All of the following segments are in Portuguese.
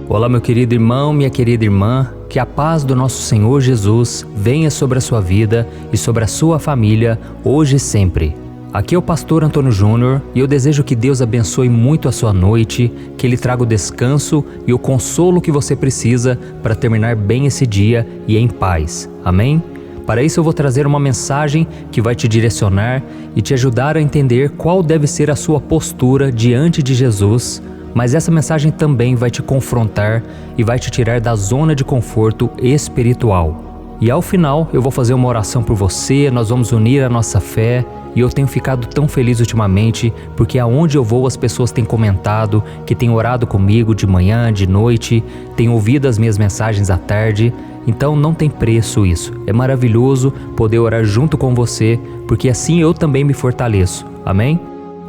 Olá, meu querido irmão, minha querida irmã, que a paz do nosso Senhor Jesus venha sobre a sua vida e sobre a sua família, hoje e sempre. Aqui é o pastor Antônio Júnior e eu desejo que Deus abençoe muito a sua noite, que Ele traga o descanso e o consolo que você precisa para terminar bem esse dia e em paz. Amém? Para isso eu vou trazer uma mensagem que vai te direcionar e te ajudar a entender qual deve ser a sua postura diante de Jesus, mas essa mensagem também vai te confrontar e vai te tirar da zona de conforto espiritual. E ao final eu vou fazer uma oração por você, nós vamos unir a nossa fé e eu tenho ficado tão feliz ultimamente porque aonde eu vou as pessoas têm comentado, que têm orado comigo de manhã, de noite, têm ouvido as minhas mensagens à tarde. Então não tem preço isso, é maravilhoso poder orar junto com você, porque assim eu também me fortaleço, amém?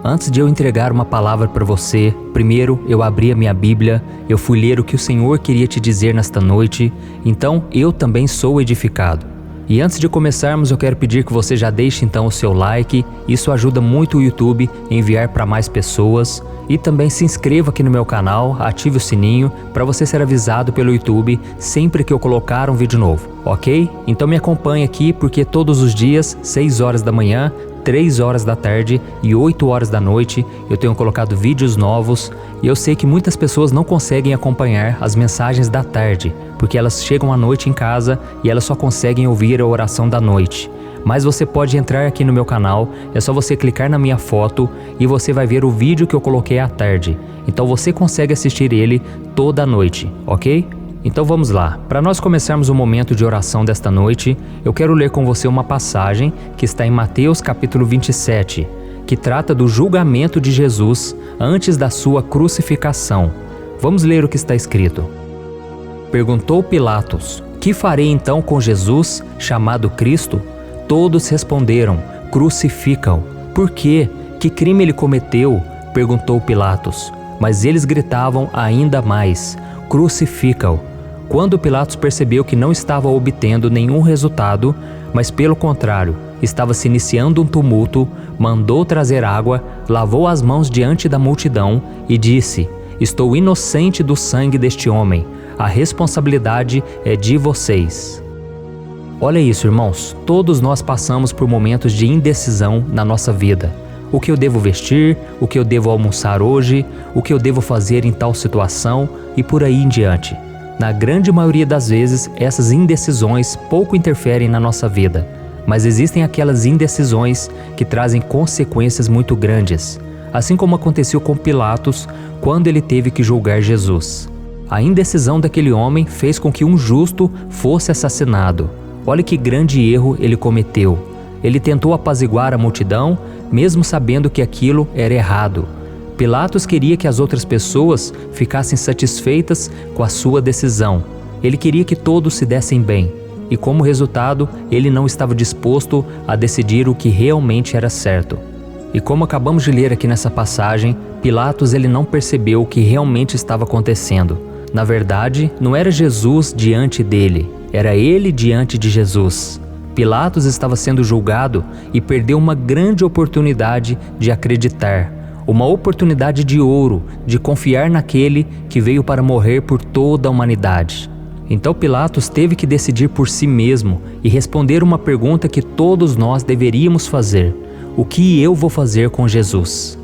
Antes de eu entregar uma palavra para você, primeiro eu abri a minha Bíblia, eu fui ler o que o Senhor queria te dizer nesta noite, então eu também sou edificado. E antes de começarmos, eu quero pedir que você já deixe então o seu like, isso ajuda muito o YouTube a enviar para mais pessoas. E também se inscreva aqui no meu canal, ative o sininho para você ser avisado pelo YouTube sempre que eu colocar um vídeo novo, ok? Então me acompanhe aqui porque todos os dias, 6 horas da manhã, 3 horas da tarde e 8 horas da noite, eu tenho colocado vídeos novos e eu sei que muitas pessoas não conseguem acompanhar as mensagens da tarde, porque elas chegam à noite em casa e elas só conseguem ouvir a oração da noite. Mas você pode entrar aqui no meu canal, é só você clicar na minha foto e você vai ver o vídeo que eu coloquei à tarde. Então você consegue assistir ele toda a noite, ok? Então vamos lá, para nós começarmos o momento de oração desta noite, eu quero ler com você uma passagem que está em Mateus capítulo 27, que trata do julgamento de Jesus antes da sua crucificação. Vamos ler o que está escrito. Perguntou Pilatos: que farei então com Jesus, chamado Cristo? Todos responderam: crucifica-o. Por quê? Que crime ele cometeu? Perguntou Pilatos. Mas eles gritavam ainda mais: crucifica-o. Quando Pilatos percebeu que não estava obtendo nenhum resultado, mas pelo contrário, estava se iniciando um tumulto, mandou trazer água, lavou as mãos diante da multidão e disse: estou inocente do sangue deste homem, a responsabilidade é de vocês. Olha isso, irmãos, todos nós passamos por momentos de indecisão na nossa vida. O que eu devo vestir, o que eu devo almoçar hoje, o que eu devo fazer em tal situação e por aí em diante. Na grande maioria das vezes, essas indecisões pouco interferem na nossa vida, mas existem aquelas indecisões que trazem consequências muito grandes, assim como aconteceu com Pilatos quando ele teve que julgar Jesus. A indecisão daquele homem fez com que um justo fosse assassinado. Olha que grande erro ele cometeu. Ele tentou apaziguar a multidão, mesmo sabendo que aquilo era errado. Pilatos queria que as outras pessoas ficassem satisfeitas com a sua decisão. Ele queria que todos se dessem bem. E como resultado, ele não estava disposto a decidir o que realmente era certo. E como acabamos de ler aqui nessa passagem, Pilatos ele não percebeu o que realmente estava acontecendo. Na verdade, não era Jesus diante dele, era ele diante de Jesus. Pilatos estava sendo julgado e perdeu uma grande oportunidade de acreditar, uma oportunidade de ouro, de confiar naquele que veio para morrer por toda a humanidade. Então Pilatos teve que decidir por si mesmo e responder uma pergunta que todos nós deveríamos fazer: o que eu vou fazer com Jesus?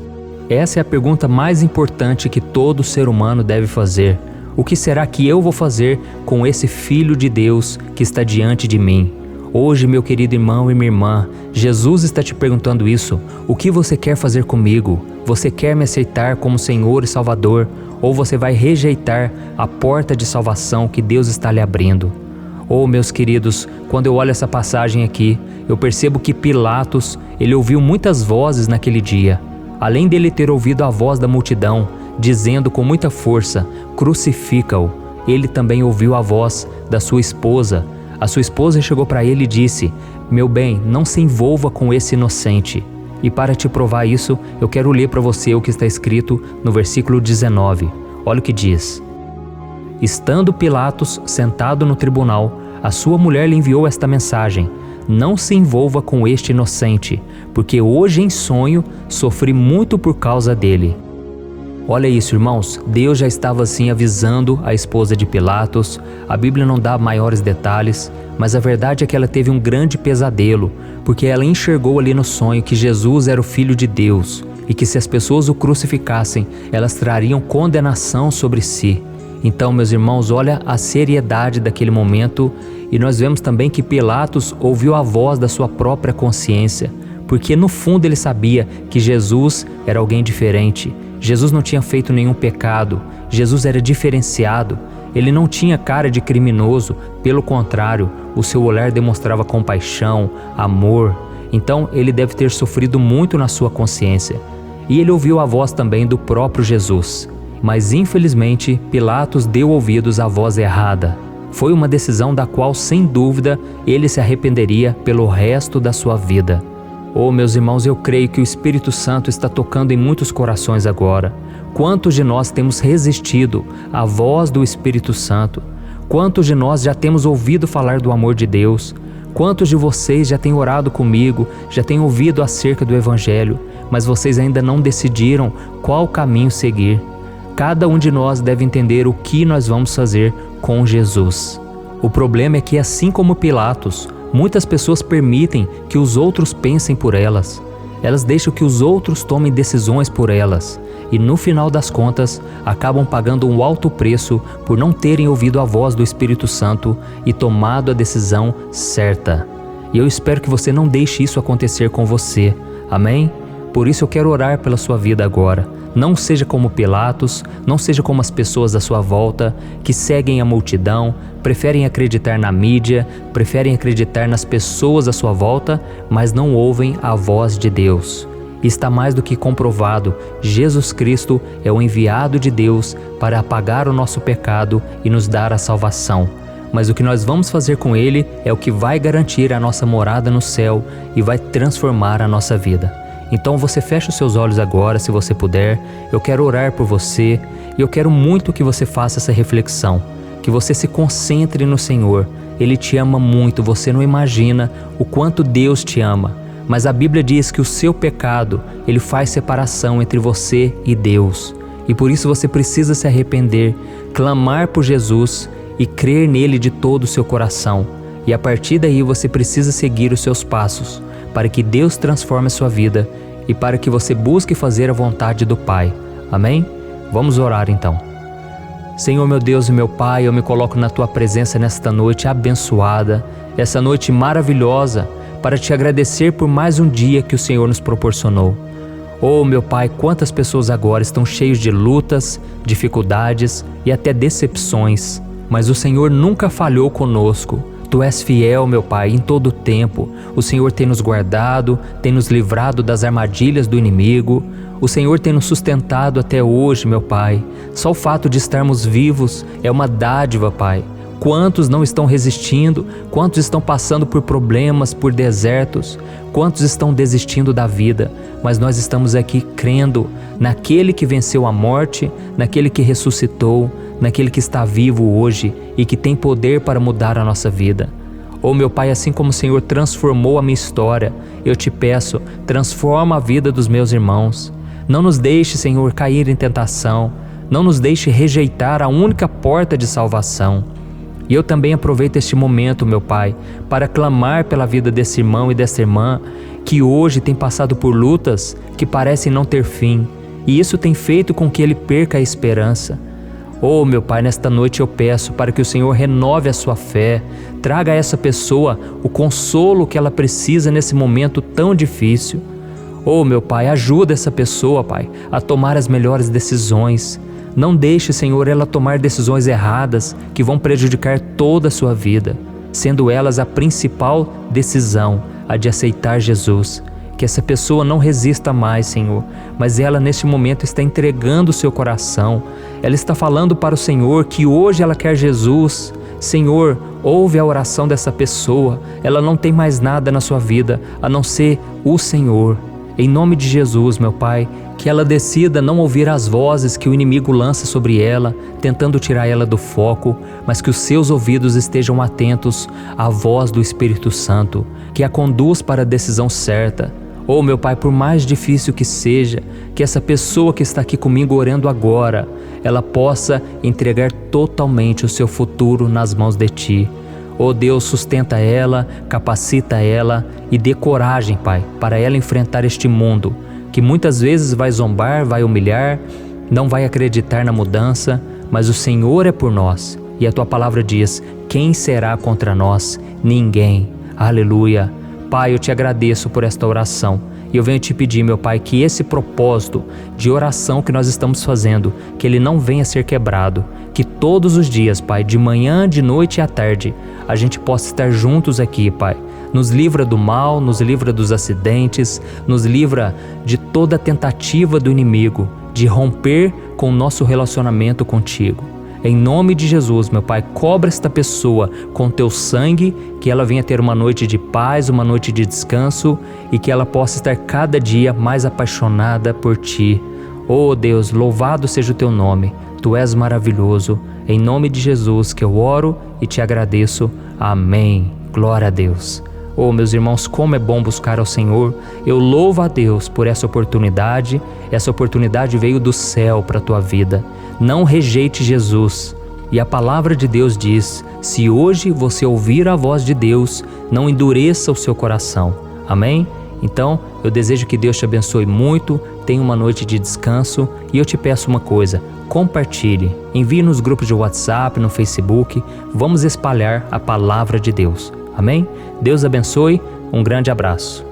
Essa é a pergunta mais importante que todo ser humano deve fazer. O que será que eu vou fazer com esse Filho de Deus que está diante de mim? Hoje, meu querido irmão e minha irmã, Jesus está te perguntando isso. O que você quer fazer comigo? Você quer me aceitar como Senhor e Salvador? Ou você vai rejeitar a porta de salvação que Deus está lhe abrindo? Oh, meus queridos, quando eu olho essa passagem aqui, eu percebo que Pilatos, ele ouviu muitas vozes naquele dia. Além dele ter ouvido a voz da multidão, dizendo com muita força: crucifica-o, ele também ouviu a voz da sua esposa. A sua esposa chegou para ele e disse: meu bem, não se envolva com esse inocente. E para te provar isso, eu quero ler para você o que está escrito no versículo 19. Olha o que diz: estando Pilatos sentado no tribunal, a sua mulher lhe enviou esta mensagem: não se envolva com este inocente, porque hoje em sonho sofri muito por causa dele. Olha isso, irmãos, Deus já estava assim avisando a esposa de Pilatos. A Bíblia não dá maiores detalhes, mas a verdade é que ela teve um grande pesadelo, porque ela enxergou ali no sonho que Jesus era o Filho de Deus e que se as pessoas o crucificassem, elas trariam condenação sobre si. Então, meus irmãos, olha a seriedade daquele momento, e nós vemos também que Pilatos ouviu a voz da sua própria consciência, porque no fundo ele sabia que Jesus era alguém diferente. Jesus não tinha feito nenhum pecado, Jesus era diferenciado, ele não tinha cara de criminoso, pelo contrário, o seu olhar demonstrava compaixão, amor. Então ele deve ter sofrido muito na sua consciência. E ele ouviu a voz também do próprio Jesus. Mas infelizmente Pilatos deu ouvidos à voz errada. Foi uma decisão da qual, sem dúvida, ele se arrependeria pelo resto da sua vida. Oh, meus irmãos, eu creio que o Espírito Santo está tocando em muitos corações agora. Quantos de nós temos resistido à voz do Espírito Santo? Quantos de nós já temos ouvido falar do amor de Deus? Quantos de vocês já têm orado comigo, já têm ouvido acerca do Evangelho, mas vocês ainda não decidiram qual caminho seguir? Cada um de nós deve entender o que nós vamos fazer com Jesus. O problema é que, assim como Pilatos, muitas pessoas permitem que os outros pensem por elas. Elas deixam que os outros tomem decisões por elas. E no final das contas, acabam pagando um alto preço por não terem ouvido a voz do Espírito Santo e tomado a decisão certa. E eu espero que você não deixe isso acontecer com você. Amém? Por isso eu quero orar pela sua vida agora. Não seja como Pilatos, não seja como as pessoas à sua volta, que seguem a multidão, preferem acreditar na mídia, preferem acreditar nas pessoas à sua volta, mas não ouvem a voz de Deus. Está mais do que comprovado, Jesus Cristo é o enviado de Deus para apagar o nosso pecado e nos dar a salvação. Mas o que nós vamos fazer com Ele é o que vai garantir a nossa morada no céu e vai transformar a nossa vida. Então você fecha os seus olhos agora, se você puder. Eu quero orar por você e eu quero muito que você faça essa reflexão, que você se concentre no Senhor. Ele te ama muito, você não imagina o quanto Deus te ama. Mas a Bíblia diz que o seu pecado, ele faz separação entre você e Deus. E por isso você precisa se arrepender, clamar por Jesus e crer nele de todo o seu coração. E a partir daí você precisa seguir os seus passos, para que Deus transforme a sua vida e para que você busque fazer a vontade do Pai. Amém? Vamos orar então. Senhor, meu Deus e meu Pai, eu me coloco na Tua presença nesta noite abençoada, essa noite maravilhosa, para Te agradecer por mais um dia que o Senhor nos proporcionou. Oh, meu Pai, quantas pessoas agora estão cheias de lutas, dificuldades e até decepções, mas o Senhor nunca falhou conosco. Tu és fiel, meu Pai, em todo o tempo. O Senhor tem nos guardado, tem nos livrado das armadilhas do inimigo. O Senhor tem nos sustentado até hoje, meu Pai. Só o fato de estarmos vivos é uma dádiva, Pai. Quantos não estão resistindo? Quantos estão passando por problemas, por desertos? Quantos estão desistindo da vida? Mas nós estamos aqui crendo naquele que venceu a morte, naquele que ressuscitou, naquele que está vivo hoje e que tem poder para mudar a nossa vida. Oh, meu Pai, assim como o Senhor transformou a minha história, eu te peço, transforma a vida dos meus irmãos. Não nos deixe, Senhor, cair em tentação. Não nos deixe rejeitar a única porta de salvação. E eu também aproveito este momento, meu Pai, para clamar pela vida desse irmão e dessa irmã que hoje tem passado por lutas que parecem não ter fim, e isso tem feito com que ele perca a esperança. Oh, meu Pai, nesta noite eu peço para que o Senhor renove a sua fé, traga a essa pessoa o consolo que ela precisa nesse momento tão difícil. Oh, meu Pai, ajuda essa pessoa, Pai, a tomar as melhores decisões. Não deixe, Senhor, ela tomar decisões erradas que vão prejudicar toda a sua vida, sendo elas a principal decisão, a de aceitar Jesus. Que essa pessoa não resista mais, Senhor, mas ela neste momento está entregando o seu coração. Ela está falando para o Senhor que hoje ela quer Jesus. Senhor, ouve a oração dessa pessoa. Ela não tem mais nada na sua vida a não ser o Senhor. Em nome de Jesus, meu Pai, que ela decida não ouvir as vozes que o inimigo lança sobre ela, tentando tirar ela do foco, mas que os seus ouvidos estejam atentos à voz do Espírito Santo, que a conduz para a decisão certa. Oh, meu Pai, por mais difícil que seja, que essa pessoa que está aqui comigo orando agora, ela possa entregar totalmente o seu futuro nas mãos de Ti. Oh Deus, sustenta ela, capacita ela e dê coragem, Pai, para ela enfrentar este mundo, que muitas vezes vai zombar, vai humilhar, não vai acreditar na mudança, mas o Senhor é por nós. E a Tua palavra diz: quem será contra nós? Ninguém. Aleluia. Pai, eu Te agradeço por esta oração. E eu venho Te pedir, meu Pai, que esse propósito de oração que nós estamos fazendo, que ele não venha a ser quebrado. Que todos os dias, Pai, de manhã, de noite e à tarde, a gente possa estar juntos aqui, Pai. Nos livra do mal, nos livra dos acidentes, nos livra de toda tentativa do inimigo de romper com o nosso relacionamento contigo. Em nome de Jesus, meu Pai, cobra esta pessoa com Teu sangue, que ela venha ter uma noite de paz, uma noite de descanso e que ela possa estar cada dia mais apaixonada por Ti. Oh Deus, louvado seja o Teu nome, Tu és maravilhoso. Em nome de Jesus que eu oro e Te agradeço. Amém. Glória a Deus. Oh, meus irmãos, como é bom buscar ao Senhor. Eu louvo a Deus por essa oportunidade. Essa oportunidade veio do céu para a tua vida. Não rejeite Jesus. E a palavra de Deus diz: se hoje você ouvir a voz de Deus, não endureça o seu coração. Amém? Então, eu desejo que Deus te abençoe muito, tenha uma noite de descanso e eu te peço uma coisa: compartilhe, envie nos grupos de WhatsApp, no Facebook, vamos espalhar a palavra de Deus. Amém? Deus abençoe, um grande abraço.